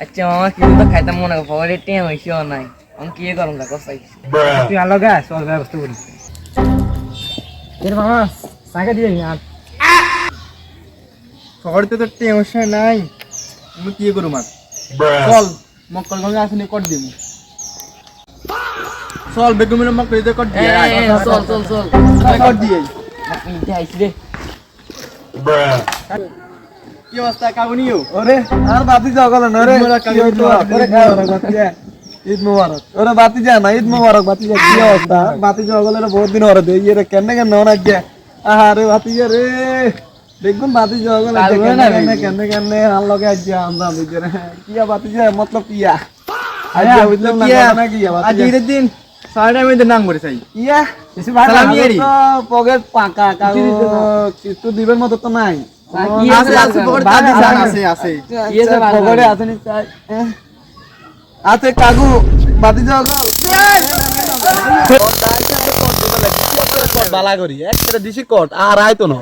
আচ্ছা মামা কি তো খাইতাম মনে করো পরে টিয়া হইছিও নাই আমি কি করুম না কসাই তুই আলো গা চল ব্যবস্থা করি এর মামা সাইকে দিয়ে না শহরে তো টেনশন নাই আমি কি করু মার চল মক্কলগঞ্জ আসনি কর দিমু চল বেগুমির মক্কল দিতে কর দিয়ে চল চল চল কর দিয়ে ইতে আইছি রে কি অবস্থা কাগুনিও ওরে আর বাতি যাও গেল না রে ঈদ মুবারক ওরে বাতি যা না ঈদ মোবারক বাতি যা কি অবস্থা বাতি যাও গেল বহুত দিন হরে দেই রে কেন কেন না গিয়া আরে বাতি যা রে দেখুন বাতি যাও গেল কেন কেন আর লগে আজ আমরা বুঝরে কিয়া বাতি যা মতলব কিয়া আজ বুঝলাম না কিয়া আজ বাতি ঈদের দিন সাড়ে মধ্যে নাম করে চাই ইয়া কিছু ভালো সালামি আমি পকেট পাকা কিছু দিবের মতো তো নাই কি আছে আছে পকেট বাদ আছে আছে, আছে আছে কি আছে বাদ পকেটে আছে নি চাই আছে কাগু বাতি যাও বালা করি একটা দিছি কট আর আইতো না